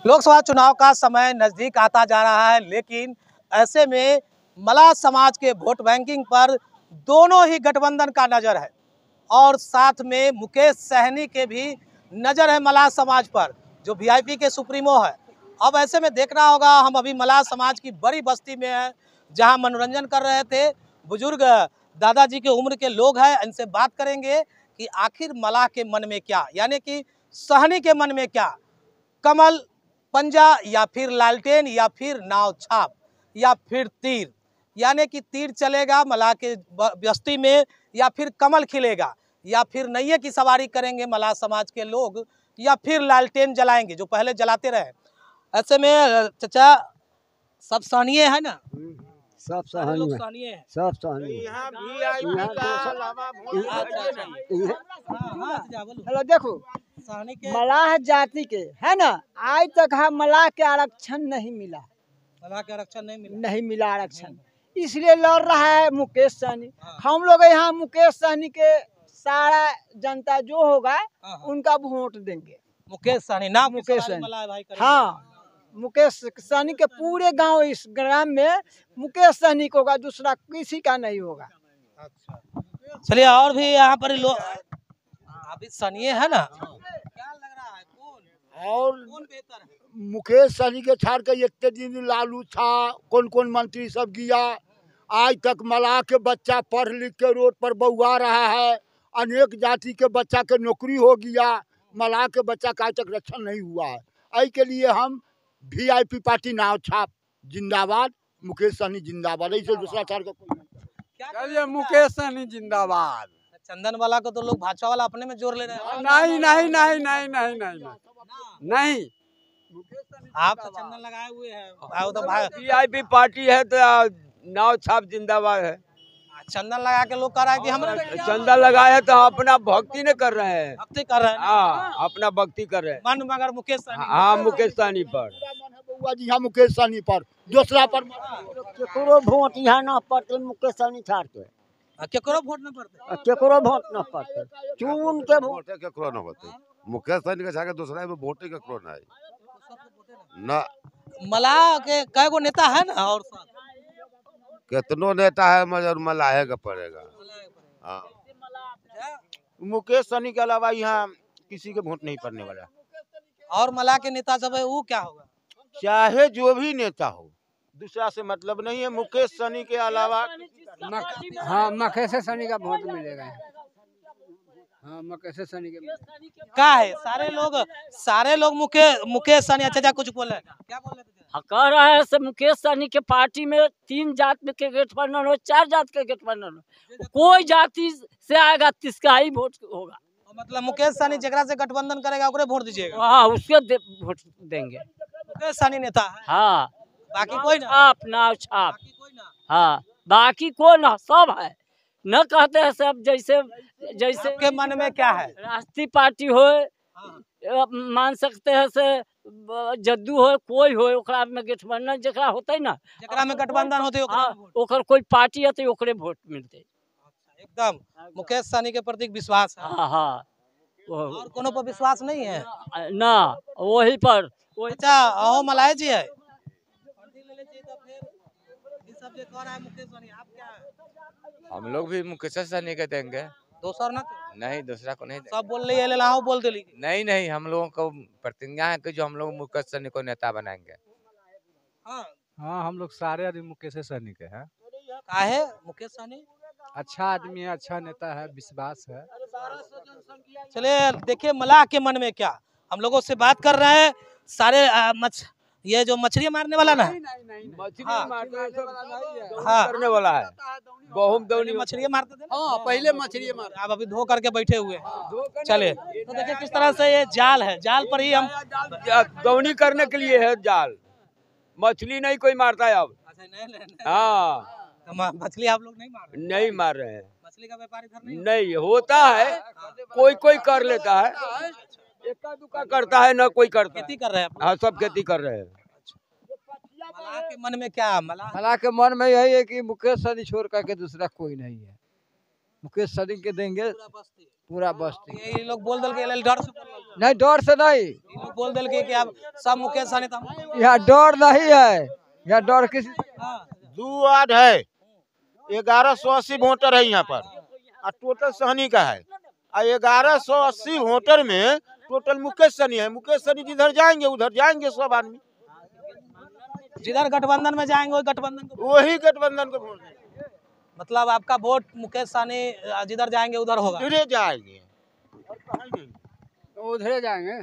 लोकसभा चुनाव का समय नजदीक आता जा रहा है, लेकिन ऐसे में मलाह समाज के वोट बैंकिंग पर दोनों ही गठबंधन का नजर है और साथ में मुकेश सहनी के भी नजर है मलाह समाज पर, जो वीआईपी के सुप्रीमो है। अब ऐसे में देखना होगा, हम अभी मलाह समाज की बड़ी बस्ती में हैं, जहां मनोरंजन कर रहे थे। बुजुर्ग दादाजी के उम्र के लोग हैं, इनसे बात करेंगे कि आखिर मलाह के मन में क्या, यानी कि सहनी के मन में क्या, कमल पंजा या फिर लालटेन या फिर नाव छाप या फिर तीर, यानी कि तीर चलेगा मलाह के बस्ती में या फिर कमल खिलेगा या फिर नैये की सवारी करेंगे मलाह समाज के लोग या फिर लालटेन जलाएंगे जो पहले जलाते रहे। ऐसे में चाचा सब सहनीय है ना? सब सहनीय है, सब सहनीय। हेलो देखो, मलाह जाति के है ना, आज तक हम मलाह के आरक्षण नहीं मिला, मलाह के आरक्षण नहीं मिला आरक्षण, इसलिए लड़ रहा है मुकेश सहनी। हम लोग यहाँ मुकेश सहनी के सारा जनता जो होगा उनका वोट देंगे। मुकेश सहनी ना, मुकेश सहनी, हाँ मुकेश सहनी के पूरे गांव, इस ग्राम में मुकेश सहनी को होगा, दूसरा किसी का नहीं होगा। अच्छा चलिए, और भी यहाँ पर लोग अभी सहनी है ना, क्या लग रहा है कौन बेहतर है? मुकेश सहनी के छाड़ के इतने दिन लालू था, कौन कौन मंत्री सब गया, आज तक मलाह के बच्चा पढ़ लिख के रोड पर बउआ रहा है, अनेक जाति के बच्चा के नौकरी हो गया, मलाह के बच्चा का आज तक रक्षण नहीं हुआ है। आई के लिए हम वीआईपी पार्टी नाव छाप जिंदाबाद, मुकेश सहनी जिंदाबाद, ऐसे दूसरा छाड़ के चलिए मुकेश सहनी जिंदाबाद। चंदन वाला को तो लोग भाजपा वाला अपने में जोड़ ले रहे हैं। नहीं नहीं नहीं नहीं नहीं नहीं नहीं, आप तो चंदन लगाए हुए हैं, वीआईपी पार्टी है तो नाव छाप जिंदाबाद है। चंदन लगा के लोग कह रहा है कि हम चंदा लगाए है तो अपना भक्ति न कर रहे हैं, भक्ति कर रहे हैं। हाँ अपना भक्ति कर रहे हैं, मन मगर मुकेश सहनी, हाँ मुकेश सहनी पर बउआ जी, हाँ मुकेश सहनी पर, दूसरा पर केकरो वोट यहाँ न पड़ते, मुकेश सहनी छाड़ के केकरो वोट न पड़ते, केकरो वोट न पड़ते, चुन के वोट केकरो न होते, मुकेश सहनी के छाके दूसरा में वोट केकरो न ना। मलाह के कई गो नेता है ना, और कितनो नेता है मगर मलाह का पड़ेगा। हाँ, मुकेश सहनी के अलावा यहाँ किसी के वोट नहीं पड़ने वाला। और मलाह के नेता सब है, वो क्या होगा? चाहे जो भी नेता हो, दूसरा से मतलब नहीं है। मुकेश सहनी के अलावा हाँ मुकेश सहनी का वोट मिलेगा। हाँ मुकेश सहनी के क्या है, सारे लोग मुकेश सहनी। अच्छा कुछ बोले, क्या बोल रहे थे? कह रहा है से मुकेश सहनी के पार्टी में 3 जात के गठबंधन हो, 4 जात के गठबंधन हो, कोई जाति से आएगा तिसका ही वोट होगा। मतलब मुकेश सहनी जगरा से गठबंधन करेगा ओकरे वोट दीजिएगा? हाँ उसके वोट देंगे। मुकेश सहनी नेता है, हाँ बाकी कोई ना, अपना छाप, हाँ बाकी कोई ना, सब है न कहते हैं सब। जैसे जैसे के मन में क्या है, राष्ट्रीय पार्टी हो, मान सकते हैं से जद्दू हो, कोई हो, ओकरा में गठबंधन जकरा होते ना, जकरा में गठबंधन होते ओकर कोई पार्टी है तो ओकरे वोट मिलते। एकदम मुकेश सहनी के प्रति विश्वास है। हाँ हाँ, और कोनो पर विश्वास नहीं है ना, वही पर। अच्छा अहो मलाह जी है, हम लोग भी मुकेश सहनी के देंगे, दोसर ना नहीं दूसरा को नहीं सब बोल रही है, बोल दिली नहीं हम लोगों को प्रतिज्ञा है कि जो हम लोग मुकेश सहनी को नेता बनाएंगे। हाँ हम लोग सारे आदमी मुकेश सहनी के हैं। काहे मुकेश सहनी अच्छा आदमी है, अच्छा नेता है, विश्वास है। चलिए देखिए मलाह के मन में क्या, हम लोगों से बात कर रहे हैं। सारे ये जो मछली मारने वाला ना, मछली करने वाला है, बहुत दौनी मछली मारते थे। हाँ पहले मछली मार, आप अभी धो करके बैठे हुए हैं। चले तो देखिए किस तरह से ये जाल है, जाल पर ही हम दौनी करने के लिए है जाल, मछली नहीं कोई मारता है अब। हाँ मछली आप लोग नहीं मार रहे हैं? मछली का व्यापार इधर नहीं होता है, कोई कर लेता है, एका दुका करता है, ना कोई करता। खेती कर रहे हैं? हाँ सब खेती कर रहे हैं। मलाह के मन में क्या, मलाह के मन में यही है कि मुकेश सहनी छोड़ करके दूसरा कोई नहीं है, मुकेश सहनी के देंगे। पूरा बस्ती। ये लोग बोल दल के डर से नहीं, डर से नहीं, ये लोग बोल दल के कि अब सब मुकेश सहनी यहाँ डर नहीं है, यहाँ डर किसी। दो वार्ड है, 1180 वोटर है यहाँ पर, और टोटल सहनी का है। और 1180 वोटर में टोटल मुकेश सहनी है। मुकेश सहनी जिधर जाएंगे उधर जाएंगे सब आदमी, जिधर गठबंधन में जाएंगे गठबंधन को वही गठबंधन को वोट देंगे। मतलब आपका वोट मुकेश सहनी जिधर जाएंगे उधर होगा। उधरे जाएंगे, उधरे जाएंगे।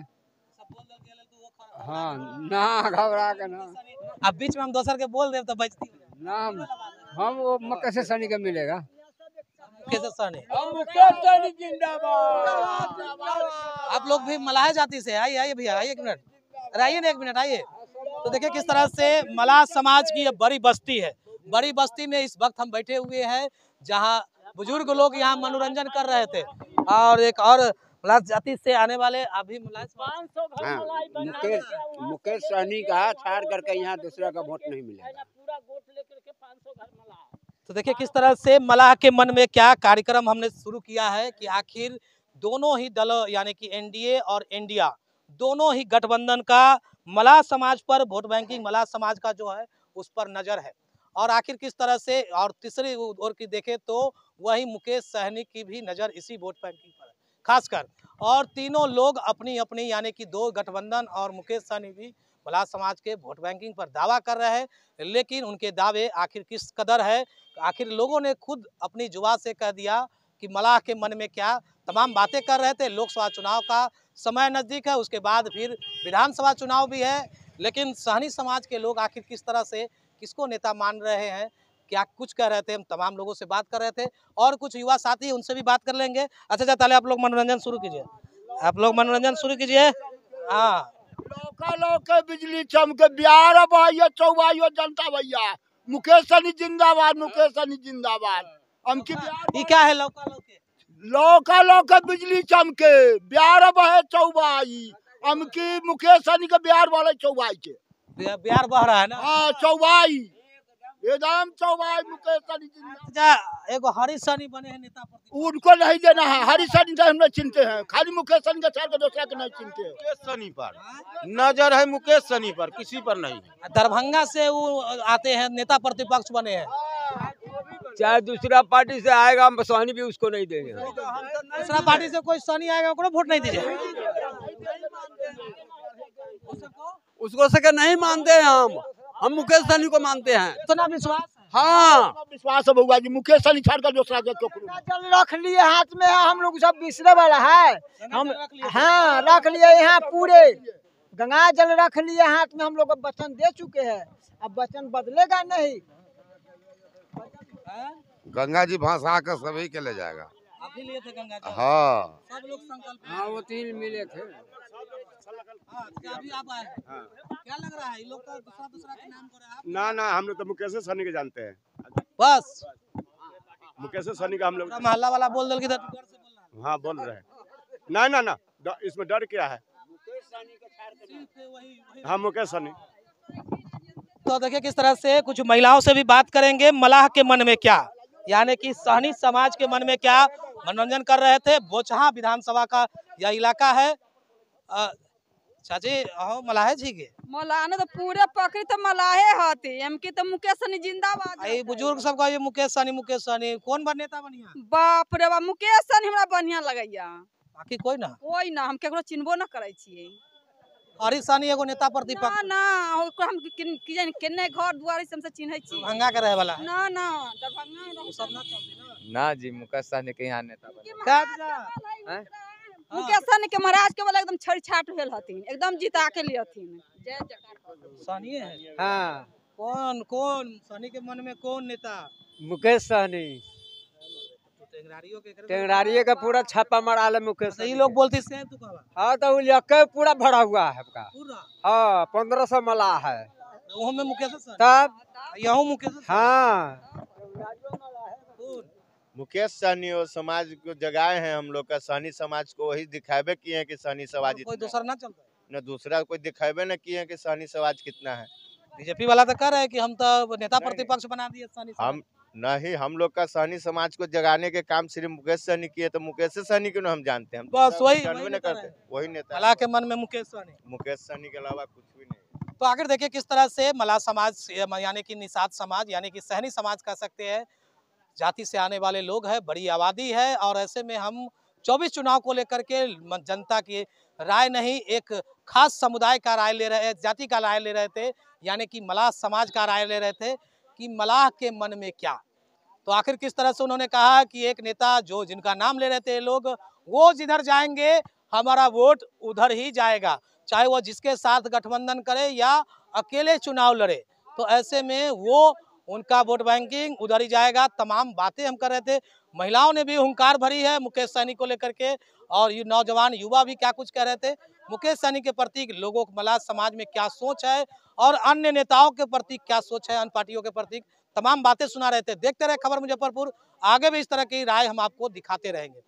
हाँ ना, घबरा के ना। अब बीच में हम दोसर के बोल दे तो बचती ना, हम वो मुकेश सहनी का मिलेगा। मुकेश सहनी। मुकेश सहनी जिंदाबाद। आप लोग भी मलाह जाति से आइए भैया, आइए 1 मिनट, अरे आइए ना 1 मिनट आइए। तो देखिए किस तरह से मलाह समाज की ये बड़ी बस्ती है। बड़ी बस्ती में इस वक्त हम बैठे हुए हैं जहां बुजुर्ग लोग यहाँ मनोरंजन कर रहे थे और एक और मलाह जाति से आने वाले अभी मुकेश सहनी का छाड़ करके यहाँ दूसरा का वोट नहीं मिलेगा। तो देखिए किस तरह से मलाह के मन में क्या कार्यक्रम हमने शुरू किया है कि आखिर दोनों ही दलों यानी कि एनडीए और इंडिया दोनों ही गठबंधन का मलाह समाज पर वोट बैंकिंग मलाह समाज का जो है उस पर नजर है। और आखिर किस तरह से और तीसरी ओर की देखें तो वही मुकेश सहनी की भी नज़र इसी वोट बैंकिंग पर है खासकर। और तीनों लोग अपनी अपनी यानी कि दो गठबंधन और मुकेश सहनी भी मलाह समाज के वोट बैंकिंग पर दावा कर रहे हैं, लेकिन उनके दावे आखिर किस कदर है, आखिर लोगों ने खुद अपनी जुबान से कह दिया कि मलाह के मन में क्या तमाम बातें कर रहे थे। लोकसभा चुनाव का समय नज़दीक है, उसके बाद फिर विधानसभा चुनाव भी है, लेकिन सहनी समाज के लोग आखिर किस तरह से किसको नेता मान रहे हैं, क्या कुछ कह रहे थे। हम तमाम लोगों से बात कर रहे थे और कुछ युवा साथी उनसे भी बात कर लेंगे। अच्छा पहले आप लोग मनोरंजन शुरू कीजिए, आप लोग मनोरंजन शुरू कीजिए। हाँ, लौका बिजली चमके बिहार भैया चौबाइयो जनता भैया मुकेश सहनी जिंदाबाद, मुकेश सहनी जिंदाबाद। हमकी ये क्या है लौका लौके लौका बिजली चमके बिहार भय चौबाई, हमकी मुकेश सहनी के बिहार वाले चौबाई के बिहार बह रहा है ना। हाँ चौबाई, एकदम चौबाई मुकेश सहनी जिंदाबाद। एगो हरी सहनी बने हैं नेता पर, उनको नहीं देना है, हरी सहनी हम नहीं चिनते हैं, खाली मुकेश सहनी के छोड़ के दूसरा के नहीं चिनते हैं। मुकेश सहनी पर नजर है, मुकेश सहनी पर, किसी पर नहीं। दरभंगा से वो आते हैं नेता प्रतिपक्ष बने हैं, चाहे दूसरा पार्टी से आएगा हम सहनी भी उसको नहीं देंगे। दूसरा पार्टी से कोई सहनी आएगा उनको वोट नहीं दीजिए। उसको सके नहीं मानते हैं, हम मुकेश सहनी को मानते हैं। इतना विश्वास है? हाँ विश्वास है बउआ जी, मुकेश सहनी छोड़ कर दूसरा के जल रख लिए हाथ में, हम लोग सब बिसरे वाला है हम। हाँ रख लिए यहाँ पूरे गंगा जल रख लिए हाथ में, हम लोग वचन दे चुके हैं, अब वचन बदलेगा नहीं। गंगा जी भाषा कर सभी के ले जाएगा। अभी लिए थे गंगा जी, हाँ सब लोग संकल्प। हाँ वो 3 मिले थे। अभी आप आए हैं, क्या लग रहा है ये लोग का दूसरा के नाम कर रहे हैं? ना हम लोग तो मुकेश सहनी के जानते हैं, बस मुकेश सहनी का हम लोग। मोहल्ला वाला बोल दल की डर से बोल रहा है। हाँ बोल रहे हैं। ना इसमें डर क्या है। हाँ मुकेश सहनी। तो देखिए किस तरह से कुछ महिलाओं से भी बात करेंगे, मलाह के मन में क्या यानी कि सहनी समाज के मन में क्या मनोरंजन कर रहे थे। बोचहा विधानसभा का यह इलाका है। चाची मलाहे जी के मलाह तो पूरे पकड़ी तो मलाहे हती, हमके तो मुकेश सहनी जिंदाबाद। ये बुजुर्ग सब का ये मुकेश सहनी कौन बा नेता बढ़िया? बाप रे बाप, मुकेश सहनी हमरा बढ़िया लगैया, बाकी कोई ना हम केकरो चिन्हबो न करै छियै। हरी सहनी एगो नेता प्रतिपक्ष ना ओकरा हम केने घर दुआरी से हमसे चिन्है छी, दरभंगा के रहे वाला ना दरभंगा सब ना चलती ना जी, मुकेश सहनी के यहाँ नेता बने। मुकेश सहनी के महाराज के वाला एकदम छड़ छाट भेल हथिन, एकदम जिता के लिए हथिन। जय जयकार सहनी है। हाँ कौन सहनी के मन में कौन नेता? मुकेश सहनी। टेंगरारिये का पूरा छापा मारा ले मुकेश। सही लोग बोलते से तू कहवा। हाँ तो लेके पूरा भरा हुआ है आपका। पूरा हाँ 1500 मलाह है। वो में मुकेश सहनी तब यहूं मुकेश सहनी। हाँ मुकेश सहनी और समाज को जगाए हैं हम लोग का, सहनी समाज को वही दिखावे किए हैं कि सहनी समाज कोई दूसरा ना चलता न, दूसरा कोई दिखावे न किए हैं कि सहनी समाज कितना है। बीजेपी वाला तो कह रहे हैं कि हम तो नेता प्रतिपक्ष बना दिए सहनी समाज। नहीं, हम लोग का सहनी समाज को जगाने के काम सिर्फ मुकेश सहनी किए, तो मुकेश सहनी को हम जानते हैं। हम बस दूसरा वही कुछ जानबे नहीं नेता करते। है। वही नेता मलाह के मन में मुकेश सहनी। मुकेश सहनी के अलावा कुछ भी नहीं। तो आखिर देखिए किस तरह से मलाह समाज यानी कि निषाद समाज यानी कि सहनी समाज कह सकते हैं, जाति से आने वाले लोग हैं, बड़ी आबादी है। और ऐसे में हम 24 चुनाव को लेकर के जनता की राय नहीं, एक खास समुदाय का राय ले रहे, जाति का राय ले रहे थे, यानी कि मलाह समाज का राय ले रहे थे कि मलाह के मन में क्या। तो आखिर किस तरह से उन्होंने कहा कि एक नेता जो जिनका नाम ले रहे थे लोग, वो जिधर जाएंगे हमारा वोट उधर ही जाएगा, चाहे वो जिसके साथ गठबंधन करे या अकेले चुनाव लड़े। तो ऐसे में वो उनका वोट बैंकिंग उधर ही जाएगा। तमाम बातें हम कर रहे थे। महिलाओं ने भी हुंकार भरी है मुकेश सहनी को लेकर के, और ये नौजवान युवा भी क्या कुछ कह रहे थे मुकेश सहनी के प्रति, लोगों को मलाह समाज में क्या सोच है और अन्य नेताओं के प्रति क्या सोच है, अन्य पार्टियों के प्रति, तमाम बातें सुना रहे थे। देखते रहे खबर मुजफ्फरपुर, आगे भी इस तरह की राय हम आपको दिखाते रहेंगे।